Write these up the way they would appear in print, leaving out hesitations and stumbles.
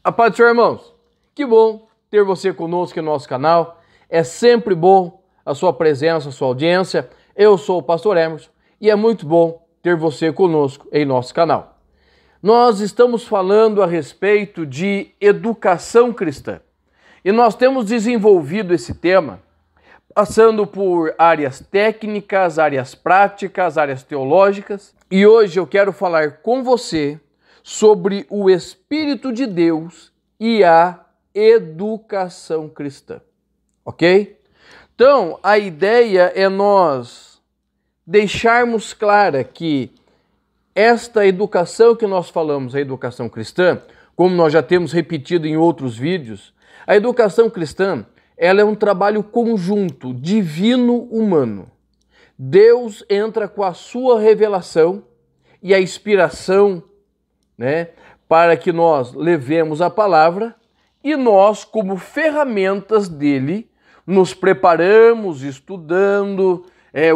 A paz do Senhor, irmãos. Que bom ter você conosco no nosso canal. É sempre bom a sua presença, a sua audiência. Eu sou o pastor Emerson e é muito bom ter você conosco em nosso canal. Nós estamos falando a respeito de educação cristã e nós temos desenvolvido esse tema passando por áreas técnicas, áreas práticas, áreas teológicas, e hoje eu quero falar com você sobre o Espírito de Deus e a educação cristã, ok? Então, a ideia é nós deixarmos clara que esta educação que nós falamos, a educação cristã, como nós já temos repetido em outros vídeos, a educação cristã, ela é um trabalho conjunto, divino-humano. Deus entra com a sua revelação e a inspiração, para que nós levemos a palavra e nós, como ferramentas dele, nos preparamos, estudando,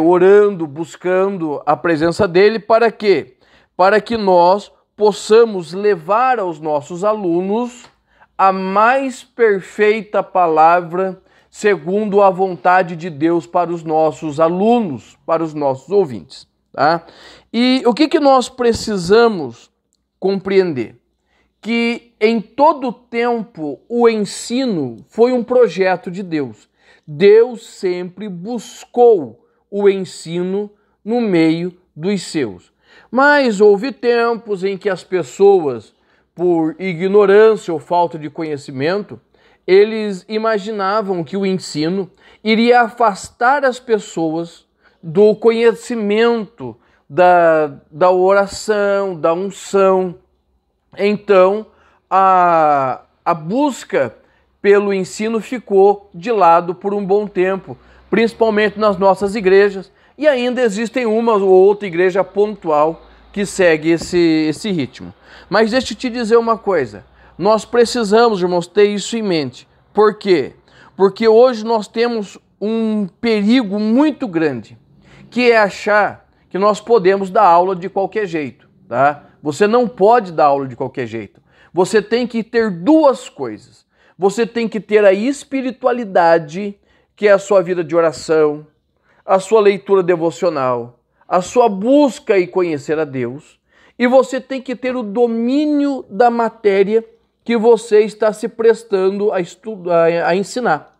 orando, buscando a presença dele, para quê? Para que nós possamos levar aos nossos alunos a mais perfeita palavra segundo a vontade de Deus para os nossos alunos, para os nossos ouvintes. Tá? E o que nós precisamos compreender? Que em todo tempo o ensino foi um projeto de Deus. Deus sempre buscou o ensino no meio dos seus. Mas houve tempos em que as pessoas, por ignorância ou falta de conhecimento, eles imaginavam que o ensino iria afastar as pessoas do conhecimento da oração, da unção. Então, a busca pelo ensino ficou de lado por um bom tempo, principalmente nas nossas igrejas, e ainda existem uma ou outra igreja pontual que segue esse ritmo. Mas deixa eu te dizer uma coisa, nós precisamos, irmãos, ter isso em mente. Por quê? Porque hoje nós temos um perigo muito grande, que é achar que nós podemos dar aula de qualquer jeito, tá? Você não pode dar aula de qualquer jeito. Você tem que ter duas coisas. Você tem que ter a espiritualidade, que é a sua vida de oração, a sua leitura devocional, a sua busca e conhecer a Deus, e você tem que ter o domínio da matéria que você está se prestando a ensinar.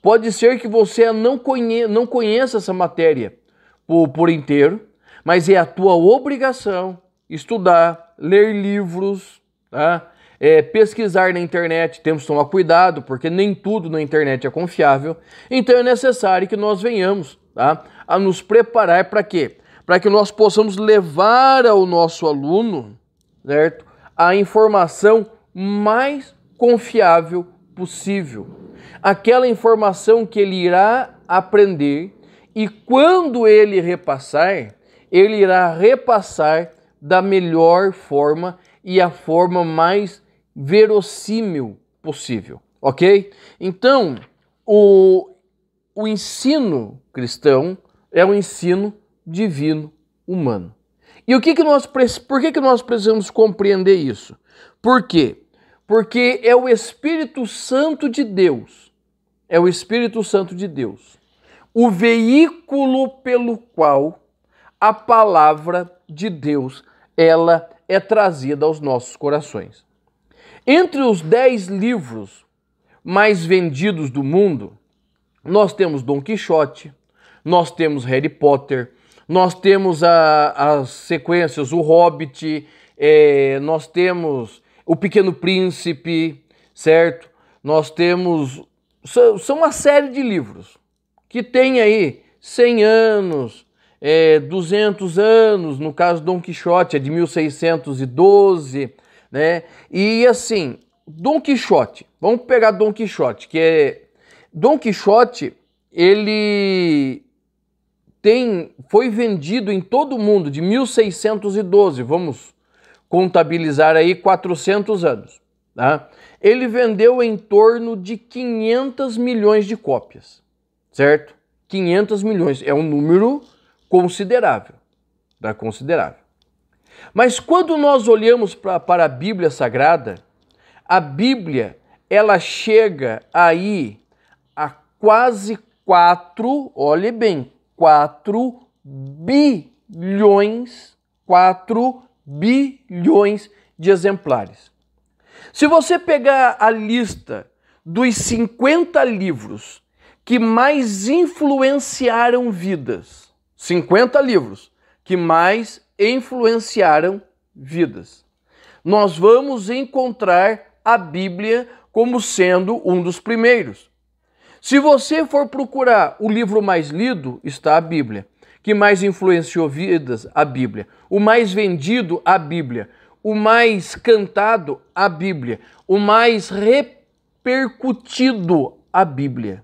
Pode ser que você não conheça essa matéria por inteiro, mas é a tua obrigação estudar, ler livros, tá? Pesquisar na internet. Temos que tomar cuidado, porque nem tudo na internet é confiável. Então é necessário que nós venhamos, tá, a nos preparar para quê? Para que nós possamos levar ao nosso aluno, certo, a informação mais confiável possível. Aquela informação que ele irá aprender e quando ele repassar, ele irá repassar da melhor forma e a forma mais verossímil possível, ok? Então, o ensino cristão é um ensino divino humano. E por que nós precisamos compreender isso? Por quê? Porque é o Espírito Santo de Deus, o veículo pelo qual a palavra de Deus, ela é trazida aos nossos corações. Entre os 10 livros mais vendidos do mundo, nós temos Dom Quixote, nós temos Harry Potter, nós temos as sequências O Hobbit, nós temos O Pequeno Príncipe, certo? Nós temos... São uma série de livros que tem aí 100 anos, 200 anos, no caso Dom Quixote é de 1612, né? E assim, Dom Quixote, vamos pegar Dom Quixote, Dom Quixote, ele foi vendido em todo o mundo de 1612, vamos contabilizar aí 400 anos, tá? Ele vendeu em torno de 500 milhões de cópias, certo? 500 milhões é um número considerável, tá? Considerável. Mas quando nós olhamos para a Bíblia Sagrada, A Bíblia, ela chega aí a quase 4, olhe bem, 4 bilhões de exemplares. Se você pegar a lista dos 50 livros que mais influenciaram vidas, 50 livros que mais influenciaram vidas, nós vamos encontrar a Bíblia como sendo um dos primeiros. Se você for procurar o livro mais lido, está a Bíblia. Que mais influenciou vidas? A Bíblia. O mais vendido? A Bíblia. O mais cantado? A Bíblia. O mais repercutido? A Bíblia.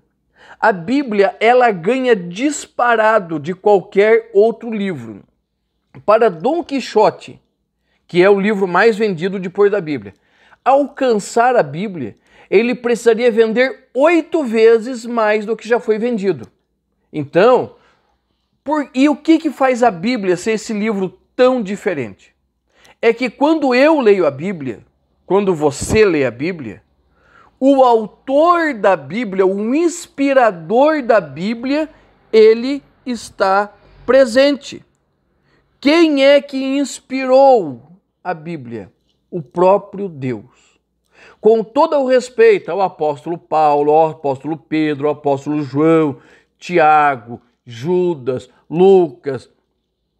A Bíblia, ela ganha disparado de qualquer outro livro. Para Dom Quixote, que é o livro mais vendido depois da Bíblia, alcançar a Bíblia, ele precisaria vender 8 vezes mais do que já foi vendido. Então, e o que faz a Bíblia ser esse livro tão diferente? É que quando eu leio a Bíblia, quando você lê a Bíblia, o autor da Bíblia, o inspirador da Bíblia, ele está presente. Quem é que inspirou a Bíblia? O próprio Deus. Com todo o respeito ao apóstolo Paulo, ao apóstolo Pedro, ao apóstolo João, Tiago, Judas, Lucas,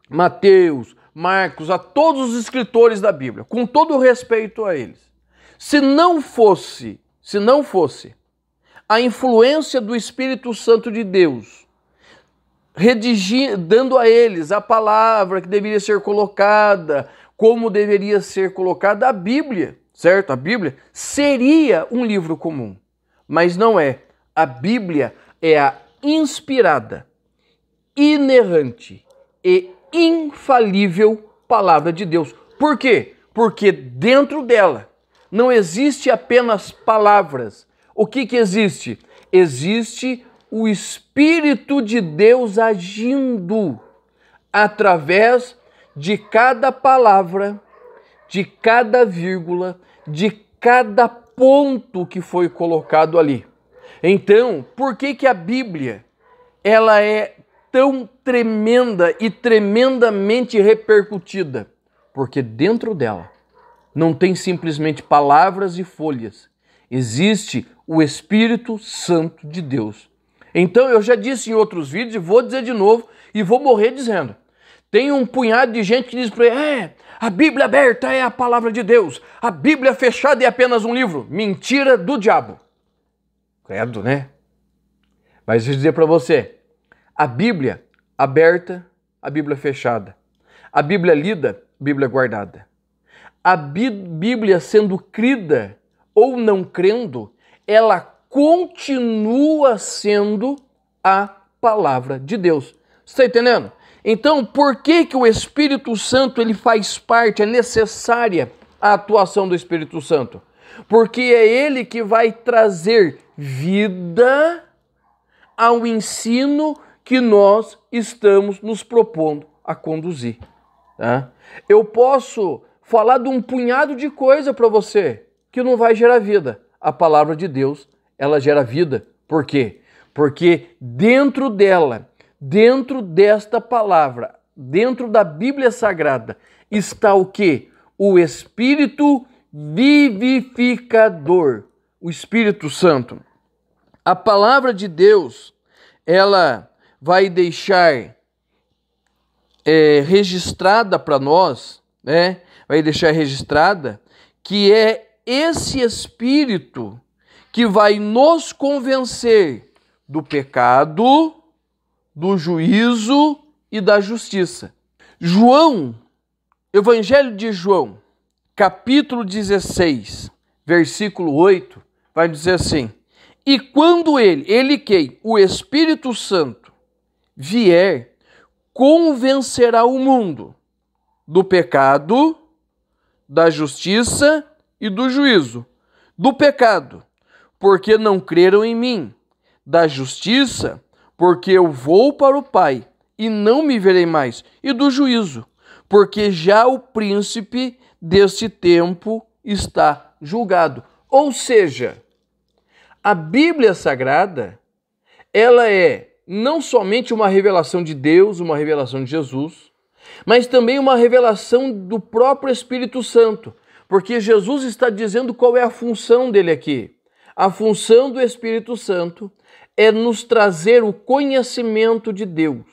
Mateus, Marcos, a todos os escritores da Bíblia, com todo o respeito a eles. Se não fosse a influência do Espírito Santo de Deus, dando a eles a palavra que deveria ser colocada, como deveria ser colocada a Bíblia, certo? A Bíblia seria um livro comum, mas não é. A Bíblia é a inspirada, inerrante e infalível palavra de Deus. Por quê? Porque dentro dela não existe apenas palavras. O que existe? Existe o Espírito de Deus agindo através de cada palavra, de cada vírgula, de cada ponto que foi colocado ali. Então, por que a Bíblia ela é tão tremenda e tremendamente repercutida? Porque dentro dela não tem simplesmente palavras e folhas. Existe o Espírito Santo de Deus. Então, eu já disse em outros vídeos e vou dizer de novo e vou morrer dizendo. Tem um punhado de gente que diz para ele, a Bíblia aberta é a palavra de Deus, a Bíblia fechada é apenas um livro. Mentira do diabo. Credo, né? Mas deixa eu dizer para você, a Bíblia aberta, a Bíblia fechada. A Bíblia lida, a Bíblia guardada. A Bíblia sendo crida ou não crendo, ela continua sendo a palavra de Deus. Você está entendendo? Então, por que o Espírito Santo ele faz parte, é necessária a atuação do Espírito Santo? Porque é ele que vai trazer vida ao ensino que nós estamos nos propondo a conduzir. Tá? Eu posso falar de um punhado de coisa para você que não vai gerar vida. A palavra de Deus, ela gera vida. Por quê? Porque dentro dela, dentro desta palavra, dentro da Bíblia Sagrada, está o quê? O Espírito vivificador, o Espírito Santo. A palavra de Deus, ela vai deixar registrada para nós, né? Vai deixar registrada que é esse Espírito que vai nos convencer do pecado, do juízo e da justiça. João, Evangelho de João, capítulo 16, versículo 8, vai dizer assim, e quando ele quem? O Espírito Santo vier, convencerá o mundo do pecado, da justiça e do juízo. Do pecado, porque não creram em mim. Da justiça, porque eu vou para o Pai e não me verei mais. E do juízo, porque já o príncipe deste tempo está julgado. Ou seja, a Bíblia Sagrada, ela é não somente uma revelação de Deus, uma revelação de Jesus, mas também uma revelação do próprio Espírito Santo, porque Jesus está dizendo qual é a função dele aqui. A função do Espírito Santo é nos trazer o conhecimento de Deus.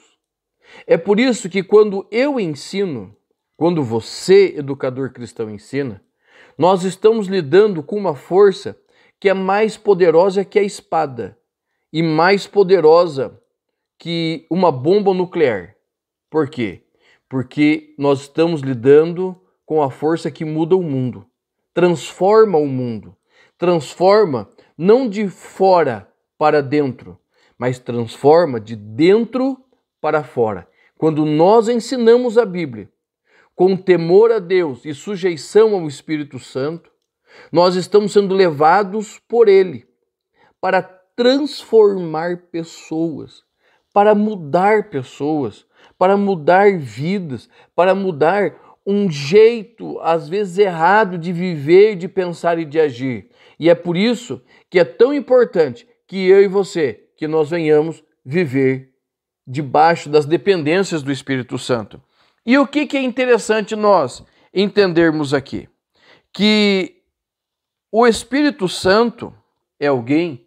É por isso que quando eu ensino, quando você, educador cristão, ensina, nós estamos lidando com uma força que é mais poderosa que a espada e mais poderosa que uma bomba nuclear. Por quê? Porque nós estamos lidando com a força que muda o mundo, transforma o mundo, transforma não de fora para dentro, mas transforma de dentro para fora. Quando nós ensinamos a Bíblia com temor a Deus e sujeição ao Espírito Santo, nós estamos sendo levados por Ele para transformar pessoas, para mudar pessoas, para mudar vidas, para mudar um jeito, às vezes errado, de viver, de pensar e de agir. E é por isso que é tão importante que eu e você, que nós venhamos viver debaixo das dependências do Espírito Santo. E o que é interessante nós entendermos aqui? Que o Espírito Santo é alguém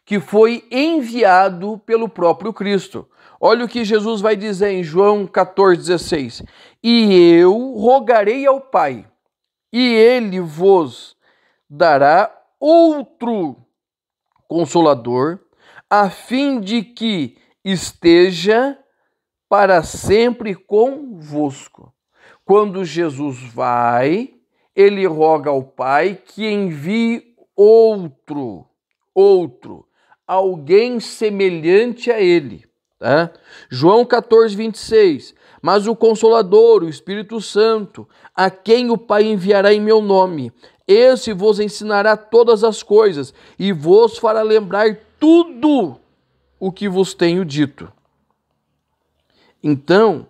que foi enviado pelo próprio Cristo. Olha o que Jesus vai dizer em João 14,16. E eu rogarei ao Pai, e Ele vos dará outro Consolador, a fim de que esteja para sempre convosco. Quando Jesus vai, ele roga ao Pai que envie outro, alguém semelhante a ele. Tá? João 14,26. Mas o Consolador, o Espírito Santo, a quem o Pai enviará em meu nome, esse vos ensinará todas as coisas e vos fará lembrar tudo o que vos tenho dito. Então,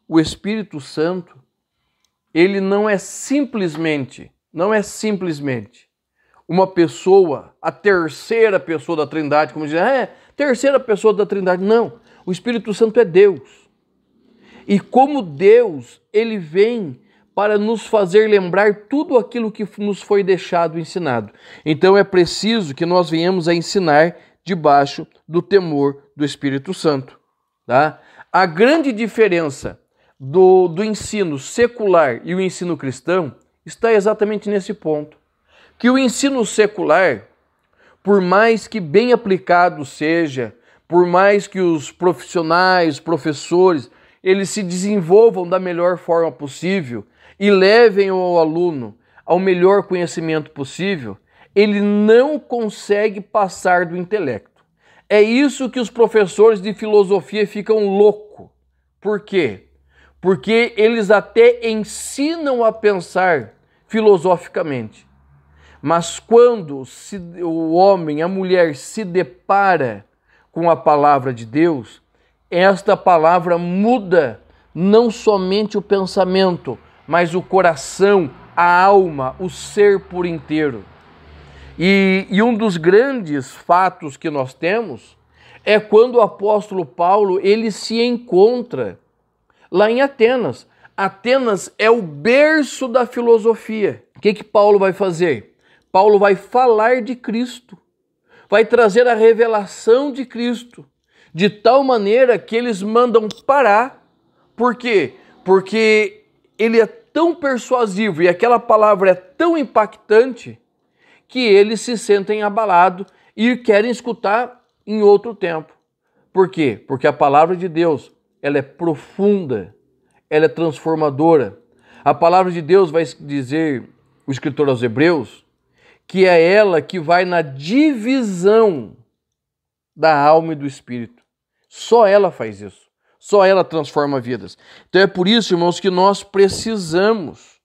o Espírito Santo, ele não é simplesmente uma pessoa, a terceira pessoa da Trindade, como dizem, terceira pessoa da Trindade. Não, o Espírito Santo é Deus. E como Deus, ele vem para nos fazer lembrar tudo aquilo que nos foi deixado ensinado. Então é preciso que nós venhamos a ensinar debaixo do temor do Espírito Santo. Tá? A grande diferença do ensino secular e o ensino cristão está exatamente nesse ponto. Que o ensino secular, por mais que bem aplicado seja, por mais que os profissionais, professores, eles se desenvolvam da melhor forma possível e levem o aluno ao melhor conhecimento possível, ele não consegue passar do intelecto. É isso que os professores de filosofia ficam loucos. Por quê? Porque eles até ensinam a pensar filosoficamente. Mas quando o homem, a mulher se depara com a palavra de Deus, esta palavra muda não somente o pensamento, mas o coração, a alma, o ser por inteiro. E um dos grandes fatos que nós temos é quando o apóstolo Paulo ele se encontra lá em Atenas. Atenas é o berço da filosofia. O que Paulo vai fazer? Paulo vai falar de Cristo, vai trazer a revelação de Cristo, de tal maneira que eles mandam parar. Por quê? Porque ele é tão persuasivo e aquela palavra é tão impactante que eles se sentem abalados e querem escutar em outro tempo. Por quê? Porque a palavra de Deus, ela é profunda, ela é transformadora. A palavra de Deus vai dizer, o escritor aos Hebreus, que é ela que vai na divisão da alma e do espírito. Só ela faz isso. Só ela transforma vidas. Então é por isso, irmãos, que nós precisamos,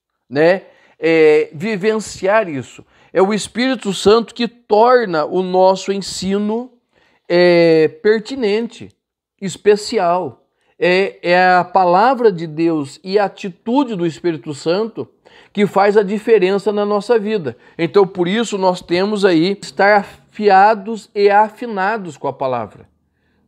vivenciar isso. É o Espírito Santo que torna o nosso ensino pertinente, especial. é a palavra de Deus e a atitude do Espírito Santo que faz a diferença na nossa vida. Então, por isso, nós temos aí estar afiados e afinados com a palavra.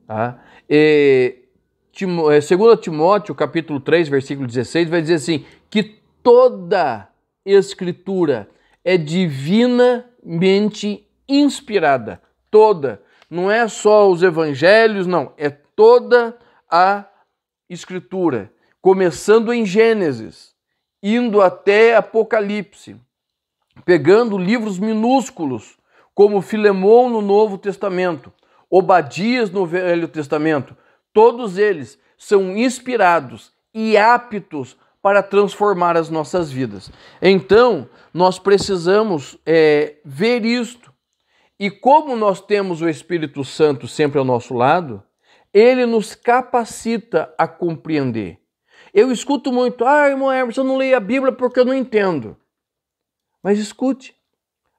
Tá? 2 Timóteo, capítulo 3, versículo 16, vai dizer assim, que toda escritura é divinamente inspirada. Toda. Não é só os evangelhos, não. É toda a escritura. Começando em Gênesis, indo até Apocalipse, pegando livros minúsculos, como Filemão no Novo Testamento, Obadias no Velho Testamento, todos eles são inspirados e aptos para transformar as nossas vidas. Então, nós precisamos ver isto. E como nós temos o Espírito Santo sempre ao nosso lado, ele nos capacita a compreender. Eu escuto muito, irmão Emerson, eu não leio a Bíblia porque eu não entendo. Mas escute,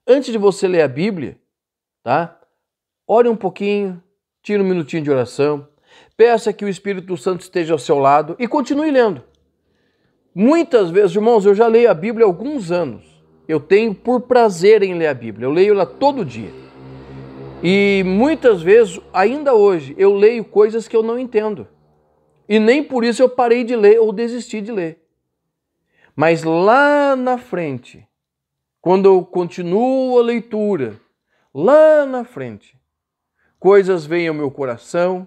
antes de você ler a Bíblia, tá? Ore um pouquinho, tire um minutinho de oração, peça que o Espírito Santo esteja ao seu lado e continue lendo. Muitas vezes, irmãos, eu já leio a Bíblia há alguns anos. Eu tenho por prazer em ler a Bíblia, eu leio ela todo dia. E muitas vezes, ainda hoje, eu leio coisas que eu não entendo. E nem por isso eu parei de ler ou desisti de ler. Mas lá na frente, quando eu continuo a leitura, lá na frente, coisas vêm ao meu coração,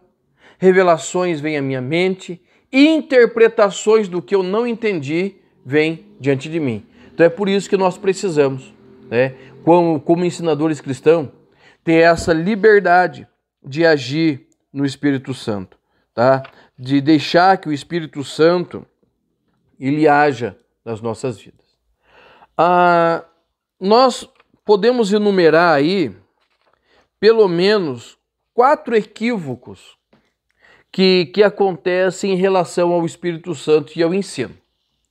revelações vêm à minha mente, interpretações do que eu não entendi vêm diante de mim. Então é por isso que nós precisamos, né, como ensinadores cristãos, ter essa liberdade de agir no Espírito Santo, tá? De deixar que o Espírito Santo ele haja nas nossas vidas. Nós podemos enumerar aí pelo menos 4 equívocos que acontecem em relação ao Espírito Santo e ao ensino.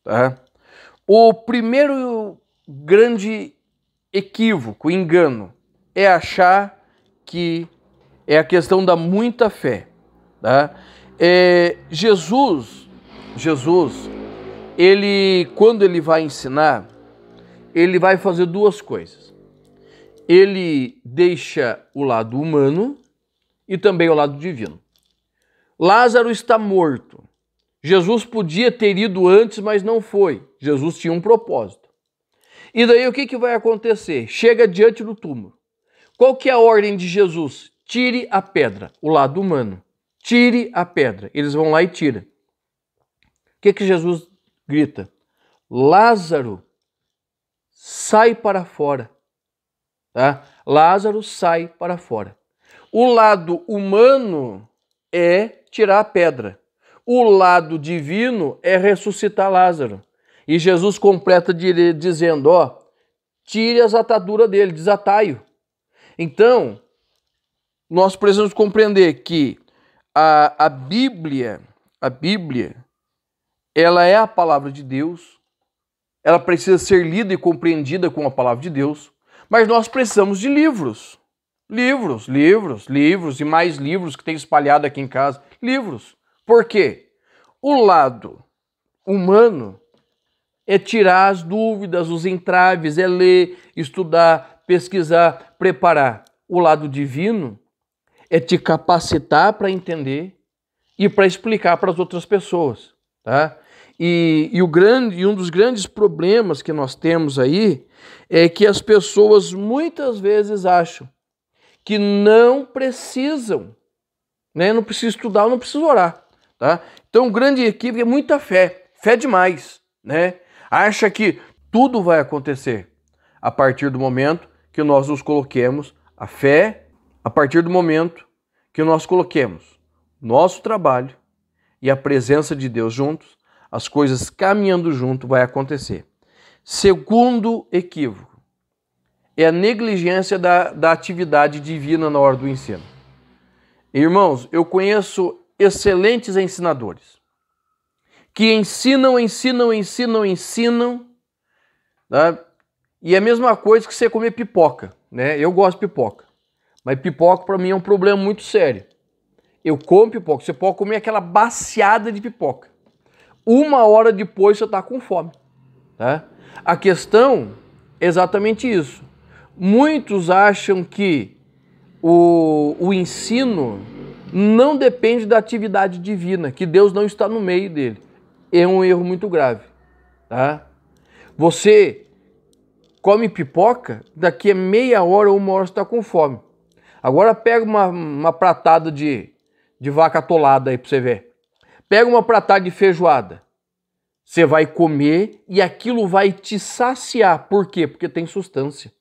Tá? O primeiro grande equívoco, engano, é achar que é a questão da muita fé. Tá? Jesus, quando ele vai ensinar, ele vai fazer 2 coisas. Ele deixa o lado humano e também o lado divino. Lázaro está morto. Jesus podia ter ido antes, mas não foi. Jesus tinha um propósito. E daí o que vai acontecer? Chega diante do túmulo. Qual que é a ordem de Jesus? Tire a pedra, o lado humano. Tire a pedra. Eles vão lá e tiram. O que Jesus grita? Lázaro, sai para fora. Tá? Lázaro, sai para fora. O lado humano é tirar a pedra. O lado divino é ressuscitar Lázaro. E Jesus completa dizendo, tire as ataduras dele, desatai-o. Então, nós precisamos compreender que a Bíblia, ela é a palavra de Deus, ela precisa ser lida e compreendida com a palavra de Deus, mas nós precisamos de livros. Livros e mais livros que tem espalhado aqui em casa. Livros. Por quê? O lado humano é tirar as dúvidas, os entraves, é ler, estudar, pesquisar, preparar. O lado divino é te capacitar para entender e para explicar para as outras pessoas. Tá? E um dos grandes problemas que nós temos aí é que as pessoas muitas vezes acham que não precisam, né? Não precisa estudar, não precisa orar. Tá? Então, um grande equívoco é muita fé demais, né? Acha que tudo vai acontecer a partir do momento que nós nos coloquemos a fé, a partir do momento que nós coloquemos nosso trabalho e a presença de Deus juntos, as coisas caminhando junto vai acontecer. Segundo equívoco é a negligência da atividade divina na hora do ensino. Irmãos, eu conheço excelentes ensinadores que ensinam, tá? E é a mesma coisa que você comer pipoca, né? Eu gosto de pipoca, mas pipoca para mim é um problema muito sério. eu como pipoca. Você pode comer aquela baciada de pipoca. 1 hora depois você está com fome. Tá? A questão é exatamente isso. Muitos acham que o ensino não depende da atividade divina, que Deus não está no meio dele. É um erro muito grave. Tá? Você come pipoca, daqui a meia hora ou 1 hora você está com fome. Agora pega uma pratada de vaca atolada aí para você ver. Pega uma pratada de feijoada. Você vai comer e aquilo vai te saciar. Por quê? Porque tem sustância.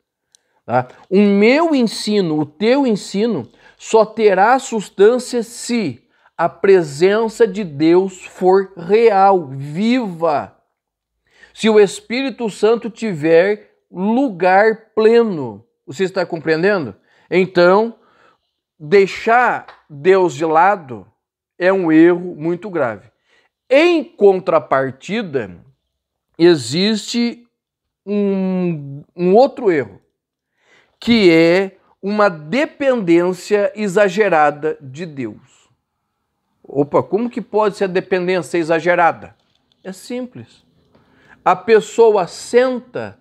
Tá? O meu ensino, o teu ensino, só terá sustância se a presença de Deus for real, viva. Se o Espírito Santo tiver lugar pleno. Você está compreendendo? Então, deixar Deus de lado é um erro muito grave. Em contrapartida, existe um outro erro, que é uma dependência exagerada de Deus. Opa, como que pode ser a dependência exagerada? É simples. A pessoa senta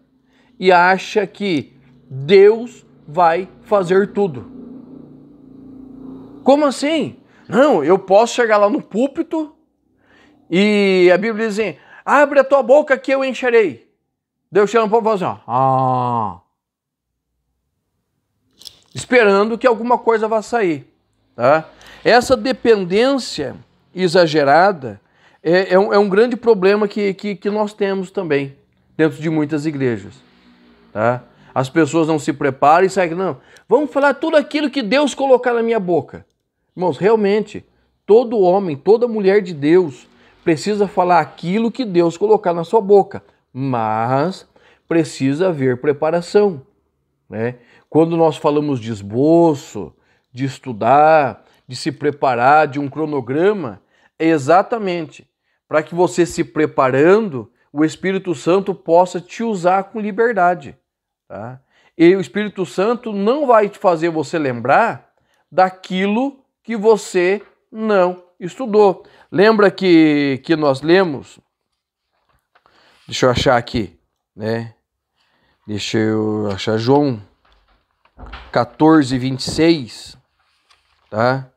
e acha que Deus vai fazer tudo. Como assim? Não, eu posso chegar lá no púlpito e a Bíblia diz assim, abre a tua boca que eu encherei. Deus chama para fazer, esperando que alguma coisa vá sair. Tá? Essa dependência exagerada é um grande problema que nós temos também dentro de muitas igrejas. Tá? As pessoas não se preparam e saem, não, vamos falar tudo aquilo que Deus colocar na minha boca. Irmãos, realmente, todo homem, toda mulher de Deus precisa falar aquilo que Deus colocar na sua boca, mas precisa haver preparação. Né? Quando nós falamos de esboço, de estudar, de se preparar, de um cronograma, é exatamente para que você se preparando, o Espírito Santo possa te usar com liberdade. Tá? E o Espírito Santo não vai te fazer você lembrar daquilo que você não estudou. Lembra que nós lemos, deixa eu achar aqui, né? Deixa eu achar João 14, 26, tá?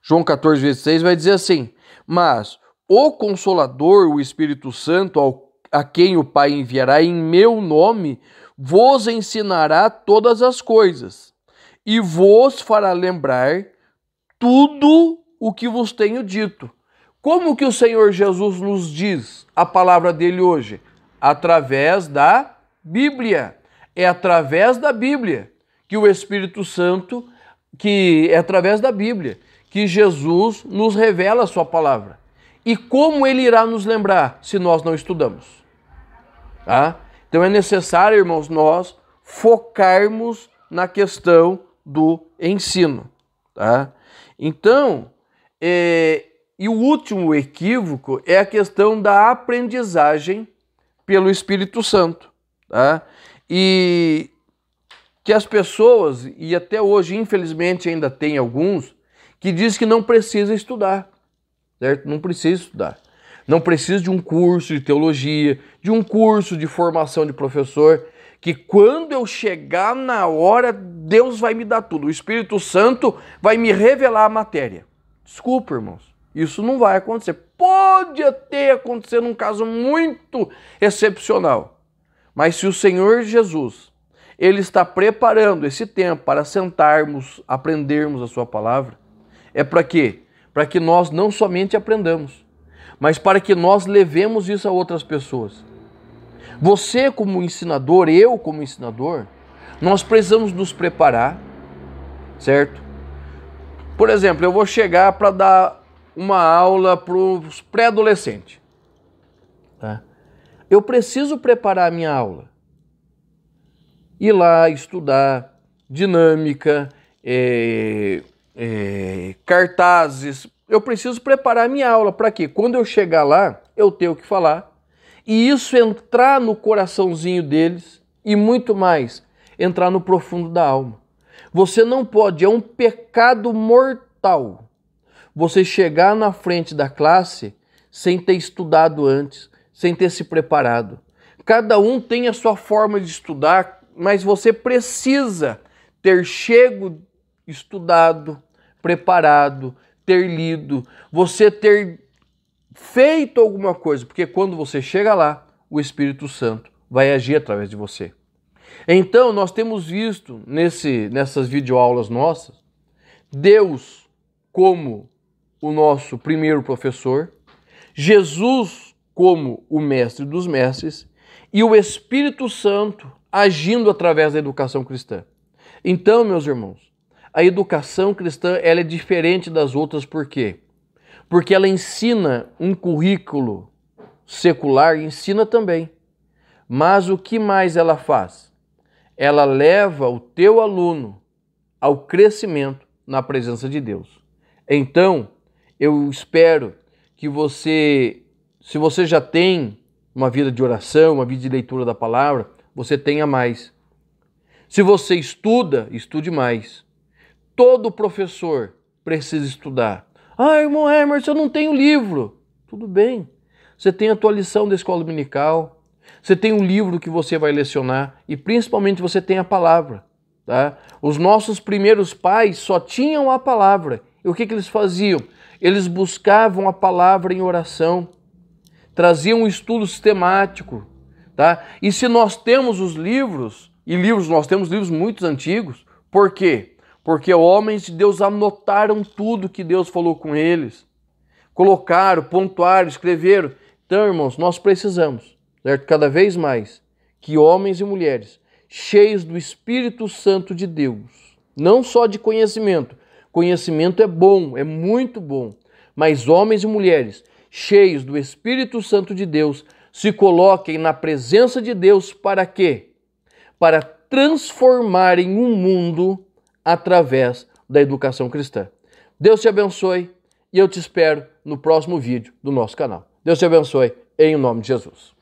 João 14, 26 vai dizer assim, mas o Consolador, o Espírito Santo, a quem o Pai enviará em meu nome, vos ensinará todas as coisas e vos fará lembrar tudo o que vos tenho dito. Como que o Senhor Jesus nos diz a palavra dele hoje? Através da Bíblia. É através da Bíblia que o Espírito Santo, que é através da Bíblia, que Jesus nos revela a sua palavra. E como ele irá nos lembrar se nós não estudamos? Tá? Então é necessário, irmãos, nós focarmos na questão do ensino. Tá? Então, e o último equívoco é a questão da aprendizagem pelo Espírito Santo. Tá? E que as pessoas, e até hoje, infelizmente, ainda tem alguns, que dizem que não precisa estudar. Certo? Não precisa estudar. Não precisa de um curso de teologia, de um curso de formação de professor, que quando eu chegar na hora, Deus vai me dar tudo. O Espírito Santo vai me revelar a matéria. Desculpa, irmãos. Isso não vai acontecer. Pode até acontecer num caso muito excepcional. Mas se o Senhor Jesus, ele está preparando esse tempo para sentarmos, aprendermos a sua palavra, é para quê? Para que nós não somente aprendamos, mas para que nós levemos isso a outras pessoas. Você como ensinador, eu como ensinador, nós precisamos nos preparar, certo? Por exemplo, eu vou chegar para dar uma aula para os pré-adolescentes. Tá? Eu preciso preparar a minha aula. Ir lá, estudar, dinâmica, cartazes. Eu preciso preparar a minha aula para quê? Quando eu chegar lá, eu tenho que falar. E isso entrar no coraçãozinho deles e muito mais, entrar no profundo da alma. Você não pode, é um pecado mortal, você chegar na frente da classe sem ter estudado antes, sem ter se preparado. Cada um tem a sua forma de estudar, mas você precisa ter chego, estudado, preparado, ter lido, você ter feito alguma coisa, porque quando você chega lá, o Espírito Santo vai agir através de você. Então, nós temos visto nessas videoaulas nossas, Deus como o nosso primeiro professor, Jesus como o mestre dos mestres e o Espírito Santo agindo através da educação cristã. Então, meus irmãos, a educação cristã ela é diferente das outras, por quê? Porque ela ensina um currículo secular, ensina também. Mas o que mais ela faz? Ela leva o teu aluno ao crescimento na presença de Deus. Então, eu espero que você, se você já tem uma vida de oração, uma vida de leitura da palavra, você tenha mais. Se você estuda, estude mais. Todo professor precisa estudar. Ah, irmão Emerson, eu não tenho livro. Tudo bem. Você tem a tua lição da escola dominical, você tem um livro que você vai lecionar e principalmente você tem a palavra. Tá? Os nossos primeiros pais só tinham a palavra. E o que eles faziam? Eles buscavam a palavra em oração, traziam um estudo sistemático. Tá? E se nós temos os livros, nós temos livros muito antigos, por quê? Porque homens de Deus anotaram tudo que Deus falou com eles. Colocaram, pontuaram, escreveram. Então, irmãos, nós precisamos, certo? Cada vez mais, que homens e mulheres cheios do Espírito Santo de Deus, não só de conhecimento. Conhecimento é bom, é muito bom. Mas homens e mulheres cheios do Espírito Santo de Deus se coloquem na presença de Deus para quê? Para transformarem um mundo através da educação cristã. Deus te abençoe e eu te espero no próximo vídeo do nosso canal. Deus te abençoe em nome de Jesus.